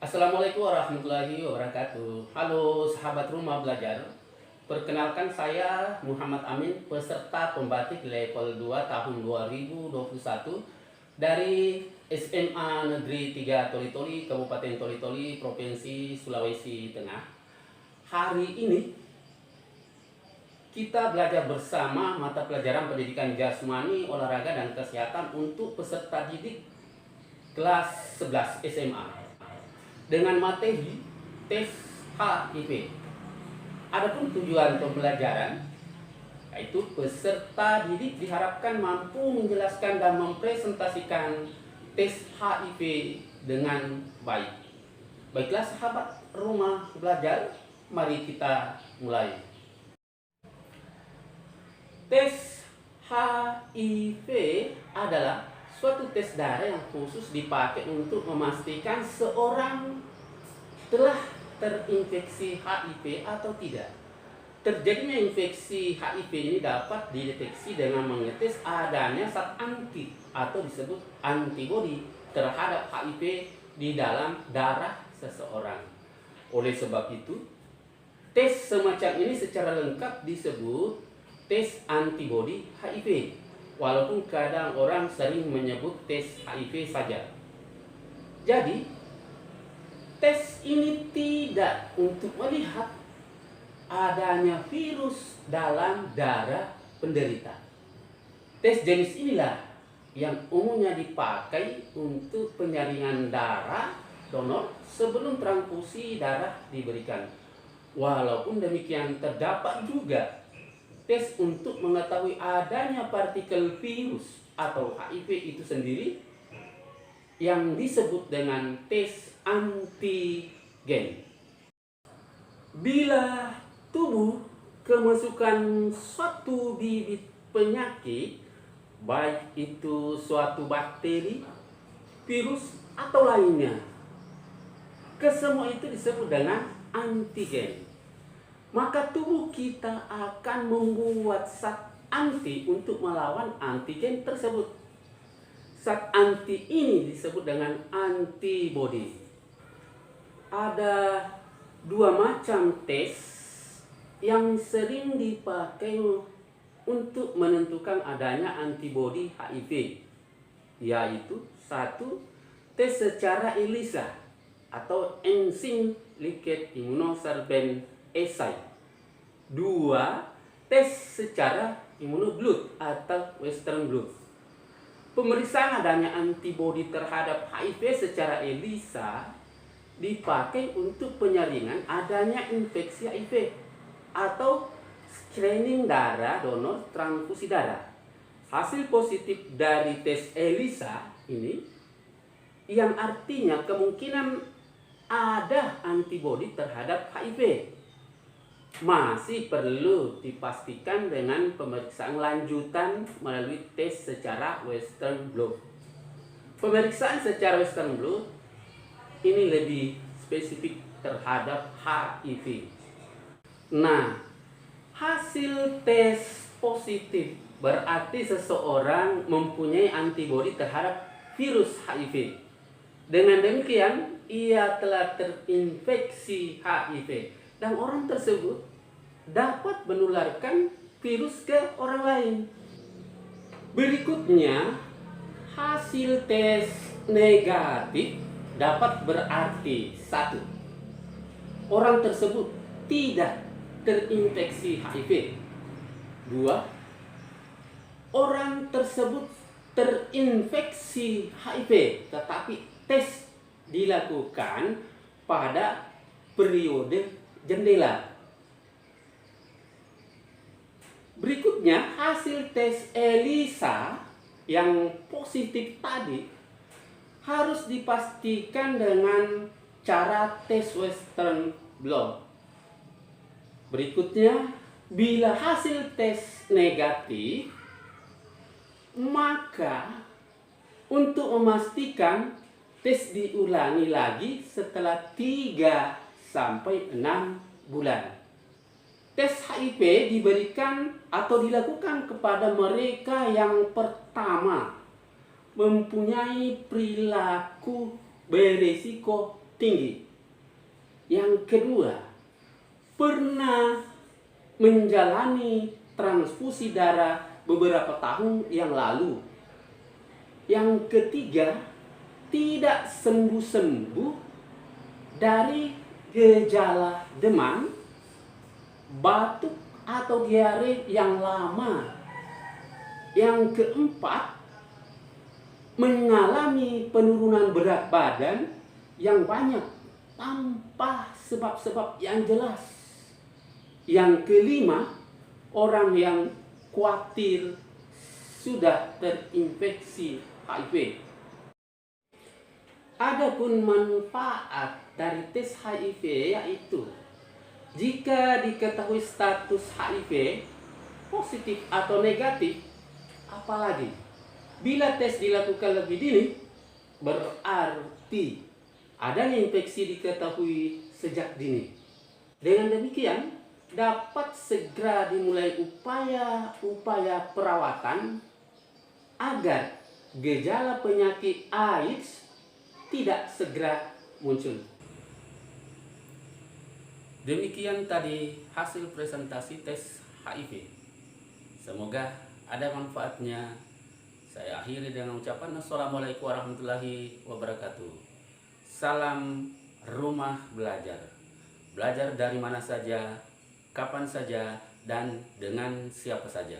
Assalamualaikum warahmatullahi wabarakatuh. Halo sahabat rumah belajar. Perkenalkan saya Muhammad Amin, peserta pembatik level 2 tahun 2021 dari SMA Negeri 3 Toli-Toli, Kabupaten Toli-Toli, Provinsi Sulawesi Tengah. Hari ini kita belajar bersama mata pelajaran pendidikan jasmani, olahraga, dan kesehatan untuk peserta didik kelas 11 SMA. Dengan materi tes HIV. Adapun tujuan pembelajaran yaitu peserta didik diharapkan mampu menjelaskan dan mempresentasikan tes HIV dengan baik. Baiklah sahabat rumah belajar, mari kita mulai. Tes HIV adalah suatu tes darah yang khusus dipakai untuk memastikan seorang telah terinfeksi HIV atau tidak. Terjadinya infeksi HIV ini dapat dideteksi dengan mengetes adanya zat anti atau disebut antibodi terhadap HIV di dalam darah seseorang. Oleh sebab itu, tes semacam ini secara lengkap disebut tes antibodi HIV. Walaupun kadang orang sering menyebut tes HIV saja. Jadi, tes ini tidak untuk melihat adanya virus dalam darah penderita. Tes jenis inilah yang umumnya dipakai untuk penyaringan darah donor sebelum transfusi darah diberikan. Walaupun demikian, terdapat juga tes untuk mengetahui adanya partikel virus atau HIV itu sendiri yang disebut dengan tes antigen. Bila tubuh kemasukan suatu bibit penyakit, baik itu suatu bakteri, virus, atau lainnya, kesemua itu disebut dengan antigen. Maka tubuh kita akan membuat zat anti untuk melawan antigen tersebut. Zat anti ini disebut dengan antibodi. Ada dua macam tes yang sering dipakai untuk menentukan adanya antibodi HIV, yaitu satu, tes secara ELISA atau Enzyme Liquid Immunosorbent Assay. 2. Tes secara imunoblood atau Western blot. Pemeriksaan adanya antibodi terhadap HIV secara ELISA dipakai untuk penyaringan adanya infeksi HIV atau screening darah donor transfusi darah. Hasil positif dari tes ELISA ini yang artinya kemungkinan ada antibodi terhadap HIV masih perlu dipastikan dengan pemeriksaan lanjutan melalui tes secara Western blot. Pemeriksaan secara Western blot ini lebih spesifik terhadap HIV. Nah, hasil tes positif berarti seseorang mempunyai antibodi terhadap virus HIV. Dengan demikian, ia telah terinfeksi HIV. Dan orang tersebut dapat menularkan virus ke orang lain. Berikutnya, hasil tes negatif dapat berarti satu, orang tersebut tidak terinfeksi HIV. Dua, orang tersebut terinfeksi HIV tetapi tes dilakukan pada periode jendela. Berikutnya, hasil tes ELISA yang positif tadi harus dipastikan dengan cara tes Western blot. Berikutnya, bila hasil tes negatif, maka untuk memastikan tes diulangi lagi setelah 3 sampai 6 bulan. Tes HIV diberikan atau dilakukan kepada mereka yang pertama mempunyai perilaku beresiko tinggi. Yang kedua, pernah menjalani transfusi darah beberapa tahun yang lalu. Yang ketiga, tidak sembuh-sembuh dari gejala demam, batuk, atau diare yang lama. Yang keempat, mengalami penurunan berat badan yang banyak tanpa sebab-sebab yang jelas. Yang kelima, orang yang khawatir sudah terinfeksi HIV. Adapun manfaat dari tes HIV yaitu jika diketahui status HIV positif atau negatif, apalagi bila tes dilakukan lebih dini, berarti adanya infeksi diketahui sejak dini. Dengan demikian, dapat segera dimulai upaya-upaya perawatan agar gejala penyakit AIDS tidak segera muncul. Demikian tadi hasil presentasi tes HIV. Semoga ada manfaatnya. Saya akhiri dengan ucapan Assalamualaikum warahmatullahi wabarakatuh. Salam rumah belajar. Belajar dari mana saja, kapan saja, dan dengan siapa saja.